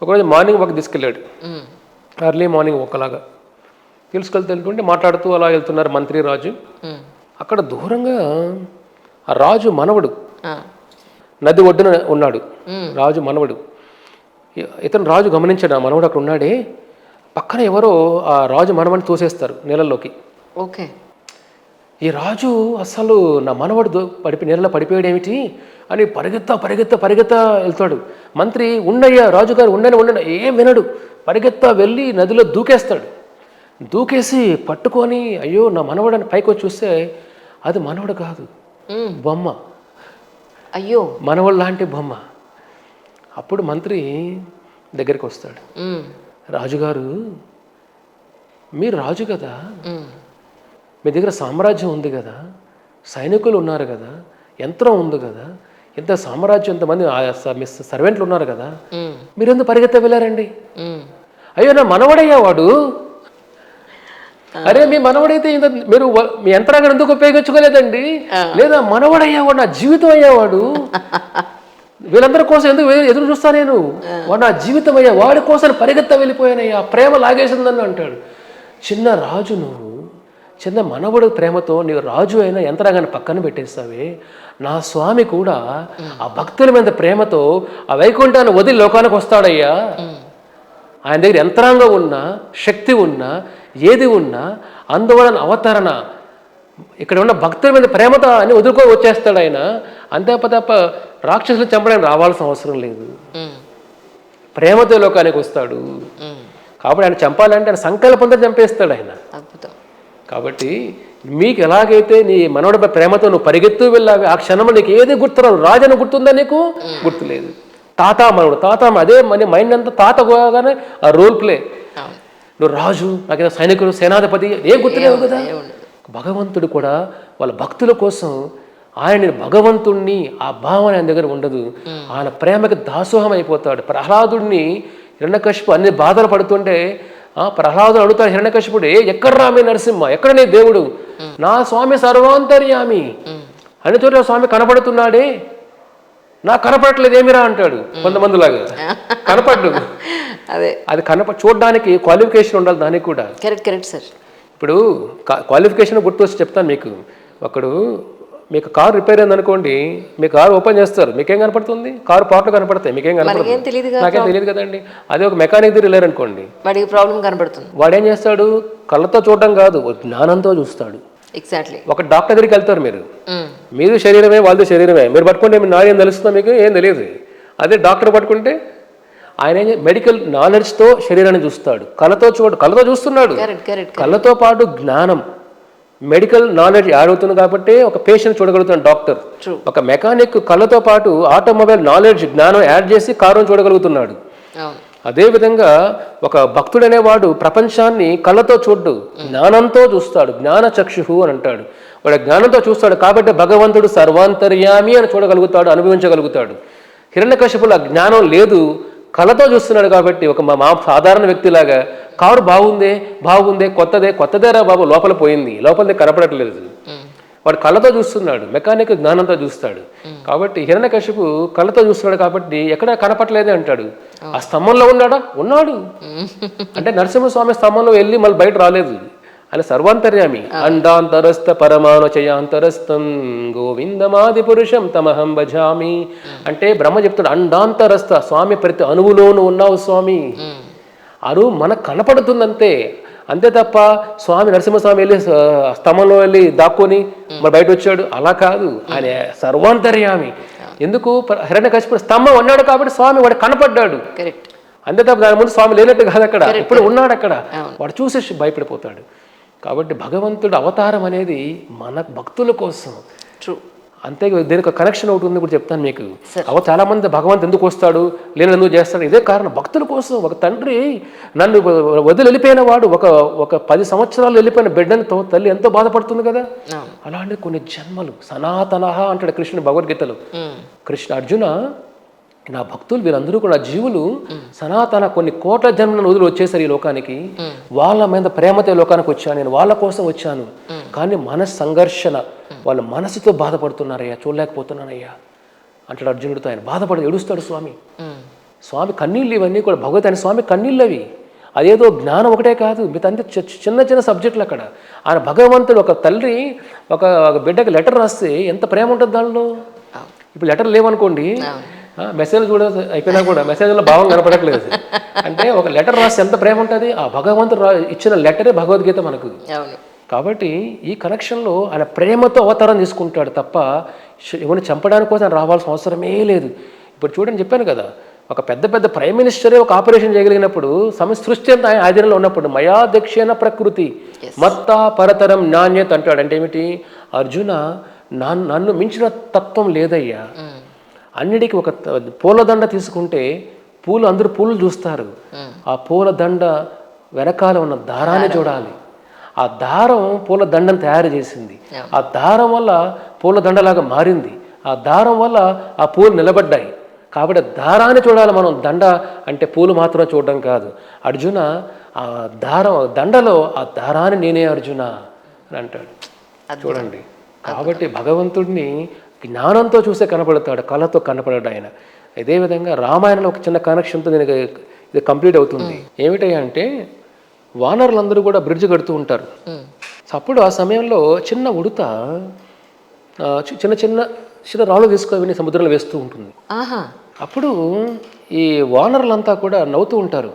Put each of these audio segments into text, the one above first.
ఒకరోజు morning walk తీసుకెళ్ళాడు, early morning ఒకలాగా వెళ్తుంటే మాట్లాడుతూ అలా వెళ్తున్నారు మంత్రి రాజు. అక్కడ దూరంగా ఆ రాజు మనవడు నది ఒడ్డున ఉన్నాడు. రాజు మనవడు, ఇతను రాజు గమనించాడు, ఆ మనవడు అక్కడ ఉన్నాడే, పక్కన ఎవరో ఆ రాజు మనవడిని తోసేస్తారు నీళ్ళల్లోకి. ఓకే. ఈ రాజు అసలు నా మనవడు నీళ్ళలో పడిపోయాడు ఏమిటి అని పరిగెత్తా వెళ్తాడు. మంత్రి ఉండయ్యా, రాజుగారు ఉండని ఏం వినడు, పరిగెత్తా వెళ్ళి నదిలో దూకేస్తాడు. దూకేసి పట్టుకొని అయ్యో నా మనవడని పైకి వచ్చి చూస్తే అది మనవడు కాదు, బొమ్మ. అయ్యో, మనవడు లాంటి బొమ్మ. అప్పుడు మంత్రి దగ్గరికి వస్తాడు, రాజుగారు మీరు రాజు కదా, మీ దగ్గర సామ్రాజ్యం ఉంది కదా, సైనికులు ఉన్నారు కదా, యంత్రం ఉంది కదా, ఇంత సామ్రాజ్యం, ఇంతమంది సర్వెంట్లు ఉన్నారు కదా, మీరెందుకు పరిగెత్త వెళ్ళారండి? అయ్యో నా మనవడయ్యా వాడు. అరే మీ మనవడైతే ఇంత మీరు మీ యంత్రాంగం ఎందుకు ఉపయోగించుకోలేదండి? లేదా మనవడయ్యావాడు, నా జీవితం అయ్యావాడు, వీళ్ళందరి కోసం ఎందుకు ఎదురు చూస్తా నేను, వాడు నా జీవితం అయ్యా, వాడి కోసం పరిగెత్త వెళ్ళిపోయానయ్యా, ప్రేమ లాగేసిందని అంటాడు. చిన్న రాజు నువ్వు, చిన్న మనవడు ప్రేమతో నీవు రాజు అయినా యంత్రాంగాన్ని పక్కన పెట్టేస్తావే, నా స్వామి కూడా ఆ భక్తుల మీద ప్రేమతో ఆ వైకుంఠాన్ని వదిలి లోకానికి వస్తాడయ్యా. ఆయన దగ్గర యంత్రాంగం ఉన్నా, శక్తి ఉన్నా, ఏది ఉన్నా అందువలన అవతరణ, ఇక్కడ ఉన్న భక్తుల మీద ప్రేమతో అని వదులుకో వచ్చేస్తాడు ఆయన. అంతే తప్ప రాక్షసులు చంపడానికి రావాల్సిన అవసరం లేదు, ప్రేమతో లోకానికి వస్తాడు. కాబట్టి ఆయన చంపాలంటే ఆయన సంకల్పంతో చంపేస్తాడు ఆయన. కాబట్టి మీకు ఎలాగైతే నీ మనవడి ప్రేమతో నువ్వు పరిగెత్తు వెళ్ళావి, ఆ క్షణంలో నీకు ఏది గుర్తురాదు. రాజని గుర్తుందా నీకు? గుర్తులేదు. మనవడు అదే మన మైండ్ అంతా తాత పోగానే ఆ రోల్ ప్లే. నువ్వు రాజు, నాకేదో సైనికులు, సేనాధిపతి, ఏం గుర్తులేవు కదా. భగవంతుడు కూడా వాళ్ళ భక్తుల కోసం ఆయన భగవంతుణ్ణి ఆ భావన ఆయన దగ్గర ఉండదు, ఆయన ప్రేమకి దాసోహం అయిపోతాడు. ప్రహ్లాదుడిని హిరణ్యకశిపుడు అన్ని బాధలు పడుతుంటే ప్రహ్లాదుడు అడుగుతాడు హిరణ్యకశిపుడు, ఎక్కడ రామి నరసింహ, ఎక్కడ నీ దేవుడు? నా స్వామి సర్వాంతర్యామి, అన్ని చోట్ల స్వామి కనపడుతున్నాడే, నాకు కనపడట్లేదు ఏమిరా అంటాడు. కొంతమందిలాగా కనపడ్డు, అది చూడడానికి క్వాలిఫికేషన్ ఉండాలి దానికి కూడా. Correct sir. ఇప్పుడు క్వాలిఫికేషన్ గుర్తు వచ్చి చెప్తాను మీకు. ఒకడు మీకు కారు రిపేర్ అయింది అనుకోండి, మీ కారు ఓపెన్ చేస్తారు, మీకేం కనపడుతుంది? కారు పాటలు కనపడతాయి, మీకేం కనపడుతుంది? నాకేం తెలియదు కదండి. అదే ఒక మెకానిక్ దగ్గర వెళ్ళారనుకోండి, వాడికి ప్రాబ్లం కనపడుతుంది. వాడు ఏం చేస్తాడు? కళ్ళతో చూడడం కాదు, జ్ఞానంతో చూస్తాడు. ఎగ్జాక్ట్లీ. ఒక డాక్టర్ దగ్గరికి వెళ్తారు, మీరు శరీరమే వాళ్ళది శరీరమే, మీరు పట్టుకుంటే మీరు నాకేం తెలుస్తుందా? మీకు ఏం తెలియదు. అదే డాక్టర్ పట్టుకుంటే ఆయన మెడికల్ నాలెడ్జ్తో శరీరాన్ని చూస్తాడు, కళ్ళతో చూస్తున్నాడు. కళ్ళతో పాటు జ్ఞానం, మెడికల్ నాలెడ్జ్ యాడ్ అవుతుంది కాబట్టి ఒక పేషెంట్ చూడగలుగుతాడు డాక్టర్. ఒక మెకానిక్ కళ్ళతో పాటు ఆటోమొబైల్ నాలెడ్జ్, జ్ఞానం యాడ్ చేసి కారును చూడగలుగుతున్నాడు. అదేవిధంగా ఒక భక్తుడనేవాడు ప్రపంచాన్ని కళ్ళతో చూడ్డు, జ్ఞానంతో చూస్తాడు. జ్ఞాన చక్షు అని అంటాడు. వాడు జ్ఞానంతో చూస్తాడు కాబట్టి భగవంతుడు సర్వాంతర్యామి అని చూడగలుగుతాడు, అనుభవించగలుగుతాడు. హిరణ్యకశిపుడు ఆ జ్ఞానం లేదు, కళ్ళతో చూస్తున్నాడు కాబట్టి ఒక మా సాధారణ వ్యక్తిలాగా కారు బాగుందే కొత్తదేరా బాబు, లోపల పోయింది, లోపలదే కనపడట్లేదు. వాడు కళ్ళతో చూస్తున్నాడు, మెకానిక్ జ్ఞానంతో చూస్తాడు. కాబట్టి హిరణ్యకశిపు కళ్ళతో చూస్తున్నాడు కాబట్టి ఎక్కడ కనపట్లేదే అంటాడు. ఆ స్తంభంలో ఉన్నాడు అంటే నరసింహస్వామి స్తంభంలో వెళ్ళి మళ్ళీ బయట రాలేదు. ఆయన సర్వాంతర్యామి. అండాంతరస్థ పరమాణు చయాంతరస్థం గోవిందమాది పురుషం తమహం భజామి అంటే బ్రహ్మ చెప్తాడు అండాంతరస్థ, స్వామి ప్రతి అణువులోనూ ఉన్నావు స్వామి. అణువు మనకు కనపడుతుందంతే, అంతే తప్ప స్వామి నరసింహస్వామి వెళ్ళి స్తంభంలో వెళ్ళి దాక్కొని మరి బయట వచ్చాడు అలా కాదు. ఆయన సర్వాంతర్యామి. ఎందుకు? హిరణ్యకశిపుడు స్తంభం ఉన్నాడు కాబట్టి స్వామి వాడు కనపడ్డాడు, అంతే తప్ప దాని ముందు స్వామి లేనట్టు కాదు. అక్కడ ఇప్పుడు ఉన్నాడు, అక్కడ వాడు చూసేసి భయపడిపోతాడు. కాబట్టి భగవంతుడు అవతారం అనేది మన భక్తుల కోసం. అంతే, దీనికి కనెక్షన్ ఒకటి ఉంది కూడా చెప్తాను మీకు. చాలా మంది భగవంతుడు ఎందుకు వస్తాడు, లేని ఎందుకు చేస్తాడు, ఇదే కారణం, భక్తుల కోసం. ఒక తండ్రి నన్ను వదిలి వెళ్ళిపోయిన వాడు, ఒక 10 సంవత్సరాలు వెళ్ళిపోయిన బిడ్డనితో తల్లి ఎంతో బాధపడుతుంది కదా. అలాంటి కొన్ని జన్మలు సనాతన అంటాడు కృష్ణుడు భగవద్గీతలో. అర్జున, నా భక్తులు వీళ్ళందరూ కూడా జీవులు సనాతన కొన్ని కోట్ల జన్మలను వదిలి వచ్చేసారు ఈ లోకానికి. వాళ్ళ మీద ప్రేమతో లోకానికి వచ్చాను నేను, వాళ్ళ కోసం వచ్చాను. కానీ మనసు సంఘర్షణ, వాళ్ళ మనసుతో బాధపడుతున్నారయ్యా, చూడలేకపోతున్నానయ్యా అంటాడు అర్జునుడితో. ఆయన బాధపడి ఏడుస్తాడు స్వామి. స్వామి కన్నీళ్ళు ఇవన్నీ కూడా భగవత్ అని స్వామి కన్నీళ్ళు అవి. అదేదో జ్ఞానం ఒకటే కాదు, మిగతా చిన్న చిన్న సబ్జెక్టులు అక్కడ. ఆయన భగవంతుడు ఒక తల్లి ఒక బిడ్డకి లెటర్ రాస్తే ఎంత ప్రేమ ఉంటుంది దానిలో. ఇప్పుడు లెటర్ లేవనుకోండి, మెసేజ్ కూడా అయిపోయినా కూడా మెసేజ్లో భావం కనపడట్లేదు. అంటే ఒక లెటర్ రాస్తే ఎంత ప్రేమ ఉంటుంది. ఆ భగవంతుడు ఇచ్చిన లెటరే భగవద్గీత మనకు. కాబట్టి ఈ కనెక్షన్లో ఆయన ప్రేమతో అవతారం తీసుకుంటాడు తప్ప ఎవరిని చంపడానికి కోసం రావాల్సిన అవసరమే లేదు. ఇప్పుడు చూడండి, చెప్పాను కదా, ఒక పెద్ద పెద్ద ప్రైమ్ మినిస్టరే ఒక ఆపరేషన్ చేయగలిగినప్పుడు సృష్టి అంతా ఆయన ఆధీనంలో ఉన్నప్పుడు మయా దక్షిణ ప్రకృతి మత్తా పరతరం నాణ్యత అంటాడు. అంటే ఏమిటి? అర్జున, నన్ను మించిన తత్వం లేదయ్యా. అన్నిటికీ ఒక పూలదండ తీసుకుంటే అందరూ పూలు చూస్తారు, ఆ పూలదండ వెనకాల ఉన్న దారాన్ని చూడాలి. ఆ దారం పూల దండను తయారు చేసింది. ఆ దారం వల్ల పూలదండలాగా మారింది. ఆ దారం వల్ల ఆ పూలు నిలబడ్డాయి. కాబట్టి దారాన్ని చూడాలి మనం, దండ అంటే పూలు మాత్రం చూడడం కాదు. అర్జున, ఆ దండలో ఆ దారాన్ని నేనే అర్జున అని అంటాడు. చూడండి, కాబట్టి భగవంతుడిని జ్ఞానంతో చూసే కనపడతాడు, కళతో కనపడాడు ఆయన. అదేవిధంగా రామాయణంలో ఒక చిన్న కనెక్షన్తో నేను ఇది కంప్లీట్ అవుతుంది. ఏమిటయ్యా అంటే, వానరులందరూ కూడా బ్రిడ్జ్ కడుతూ ఉంటారు. అప్పుడు ఆ సమయంలో చిన్న ఉడత చిన్న చిన్న చిన్న రాళ్ళు తీసుకొని సముద్రంలో వేస్తూ ఉంటుంది. అప్పుడు ఈ వానరులంతా కూడా నవ్వుతూ ఉంటారు.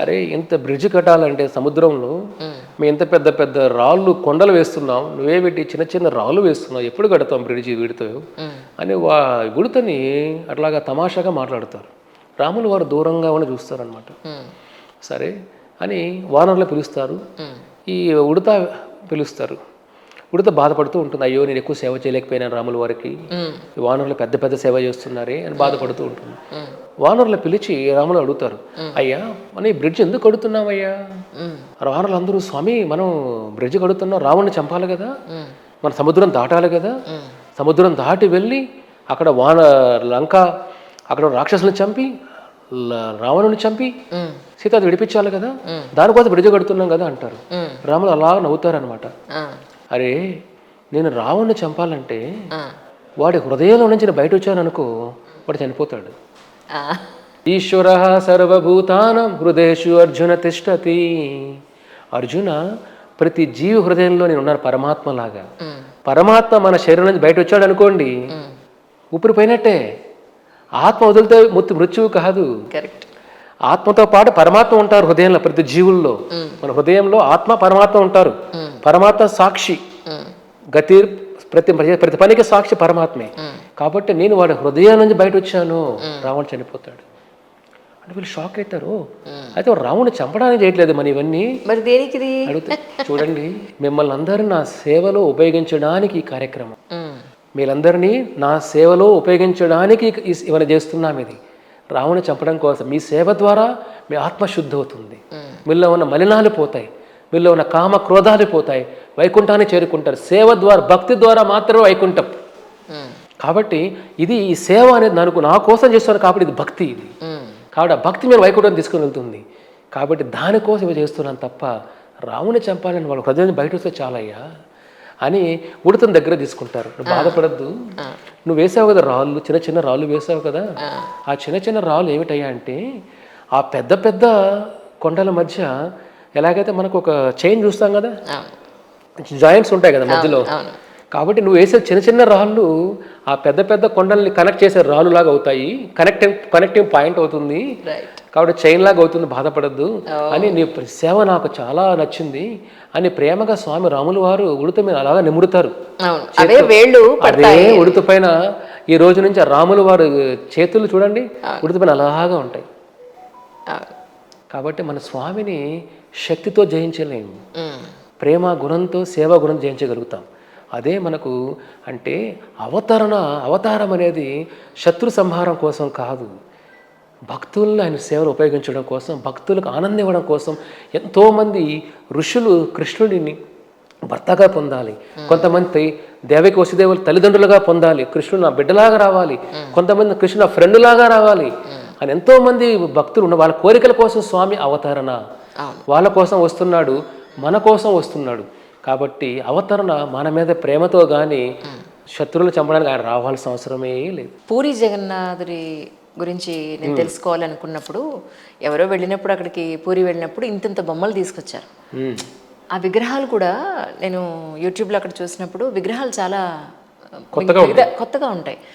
అరే, ఇంత బ్రిడ్జ్ కట్టాలంటే సముద్రంలో మేము ఇంత పెద్ద పెద్ద రాళ్ళు కొండలు వేస్తున్నాం, నువ్వే పెట్టి చిన్న చిన్న రాళ్ళు వేస్తున్నావు, ఎప్పుడు కడతాం బ్రిడ్జి వీడితో అని ఉడతని అట్లాగా తమాషాగా మాట్లాడతారు. రాములు వారు దూరంగా ఉన్న చూస్తారనమాట. సరే అని వానరులు పిలుస్తారు, ఈ ఉడత పిలుస్తారు. ఉడత బాధపడుతూ ఉంటుంది, అయ్యో నేను ఎక్కువ సేవ చేయలేకపోయినాను రాముల వారికి, వానరులు పెద్ద పెద్ద సేవ చేస్తున్నారే అని బాధపడుతూ ఉంటుంది. వానరులు పిలిచి రాములు అడుగుతారు, అయ్యా మనం ఈ బ్రిడ్జ్ ఎందుకు కడుతున్నామయ్యా? వానరులు అందరూ, స్వామి మనం బ్రిడ్జ్ కడుతున్నాం, రావణ్ణి చంపాలి కదా, మన సముద్రం దాటాలి కదా, సముద్రం దాటి వెళ్ళి అక్కడ లంక అక్కడ రాక్షసులను చంపి రావణుని చంపి సీత విడిపించాలి కదా, దానికోసం బ్రిడ్జ్ కడుతున్నాం కదా అంటారు. రాములు అలా నవ్వుతారనమాట. అరే, నేను రావణ్ణి చంపాలంటే వాడి హృదయంలో నుంచి బయట వచ్చాను అనుకో, వాడు చనిపోతాడు. ఈశ్వర సర్వభూతానం హృదయేషు అర్జున తిష్టతి. అర్జున, ప్రతి జీవి హృదయంలో నేను ఉన్నాను పరమాత్మలాగా. పరమాత్మ మన శరీరం నుంచి బయట వచ్చాడు అనుకోండి, ఊపిరిపోయినట్టే. ఆత్మ వదిలితే మృత్యువు కాదు. ఆత్మతో పాటు పరమాత్మ ఉంటారు హృదయంలో, ప్రతి జీవుల్లో. మన హృదయంలో ఆత్మ పరమాత్మ ఉంటారు. పరమాత్మ సాక్షి, గతి ప్రతి పనికి సాక్షి పరమాత్మే. కాబట్టి నేను వాడి హృదయం నుంచి బయట వచ్చాను, రావణుడు చనిపోతాడు అంటే వీళ్ళు షాక్ అవుతారు. అయితే రావణుని చంపడానికి చేయట్లేదు మన ఇవన్నీ, మరి దేనికి అడిగితే చూడండి, మిమ్మల్ని అందరినీ నా సేవలో ఉపయోగించడానికి ఈ కార్యక్రమం, మీరందరినీ నా సేవలో ఉపయోగించడానికి ఇవన్నీ చేస్తున్నాం. ఇది రావణుని చంపడం కోసం. మీ సేవ ద్వారా మీ ఆత్మ శుద్ధి అవుతుంది, మీలో ఉన్న మలినాలు పోతాయి, మీలో ఉన్న కామ క్రోధాలు పోతాయి, వైకుంఠాన్ని చేరుకుంటారు. సేవ ద్వారా, భక్తి ద్వారా మాత్రమే వైకుంఠం. కాబట్టి ఇది ఈ సేవ అనేది నా కోసం చేస్తున్నారు కాబట్టి ఇది భక్తి. ఇది కాబట్టి ఆ భక్తి మీరు వైకుంఠం తీసుకుని వెళ్తుంది. కాబట్టి దానికోసం ఇవి చేస్తున్నాను తప్ప రావణుని చంపాలని వాళ్ళ హృదయం బయట వస్తే చాలయ్యా అని ఉడతను దగ్గర తీసుకుంటారు. నువ్వు బాధపడద్దు, నువ్వు వేసావు కదా రాళ్ళు, చిన్న చిన్న రాళ్ళు వేసావు కదా, ఆ చిన్న చిన్న రాళ్ళు ఏమిటయ్యా అంటే, ఆ పెద్ద పెద్ద కొండల మధ్య ఎలాగైతే మనకు ఒక చైన్ చూస్తాం కదా, జాయింట్స్ ఉంటాయి కదా మధ్యలో. కాబట్టి నువ్వు వేసే చిన్న చిన్న రాళ్ళు ఆ పెద్ద పెద్ద కొండల్ని కనెక్ట్ చేసే రాళ్ళు లాగా అవుతాయి, కనెక్టింగ్ పాయింట్ అవుతుంది. కాబట్టి చైన్ లాగా అవుతుంది, బాధపడద్దు అని. నీ సేవ నాకు చాలా నచ్చింది అని ప్రేమగా స్వామి రాములు వారు ఉడత మీద అలాగా నిమురుతారు. అదే ఉడత పైన ఈ రోజు నుంచి ఆ రాములు వారు చేతులు చూడండి ఉడత పైన అలాగా ఉంటాయి. కాబట్టి మన స్వామిని శక్తితో జయించలేము, ప్రేమ గుణంతో సేవా గుణం జయించగలుగుతాం. అదే మనకు అంటే అవతారం అనేది శత్రు సంహారం కోసం కాదు, భక్తులను ఆయన సేవలు ఉపయోగించడం కోసం, భక్తులకు ఆనందం ఇవ్వడం కోసం. ఎంతోమంది ఋషులు కృష్ణుడిని భర్తగా పొందాలి, కొంతమంది దేవకి వసుదేవులు తల్లిదండ్రులుగా పొందాలి, కృష్ణుడు నా బిడ్డలాగా రావాలి, కొంతమంది కృష్ణుడు నా ఫ్రెండ్ లాగా రావాలి అని ఎంతోమంది భక్తులు ఉన్న వాళ్ళ కోరికల కోసం స్వామి అవతరణ, వాళ్ళ కోసం వస్తున్నాడు, మన కోసం వస్తున్నాడు. కాబట్టి అవతరణ మన మీద ప్రేమతో కానీ శత్రువులు చంపడానికి ఆయన రావాల్సిన అవసరమే లేదు. పూరి జగన్నాథుడి గురించి నేను తెలుసుకోవాలనుకున్నప్పుడు ఎవరో వెళ్ళినప్పుడు అక్కడికి పూరి వెళ్ళినప్పుడు ఇంతింత బొమ్మలు తీసుకొచ్చారు. ఆ విగ్రహాలు కూడా నేను యూట్యూబ్లో అక్కడ చూసినప్పుడు విగ్రహాలు చాలా కొత్తగా ఉంటాయి.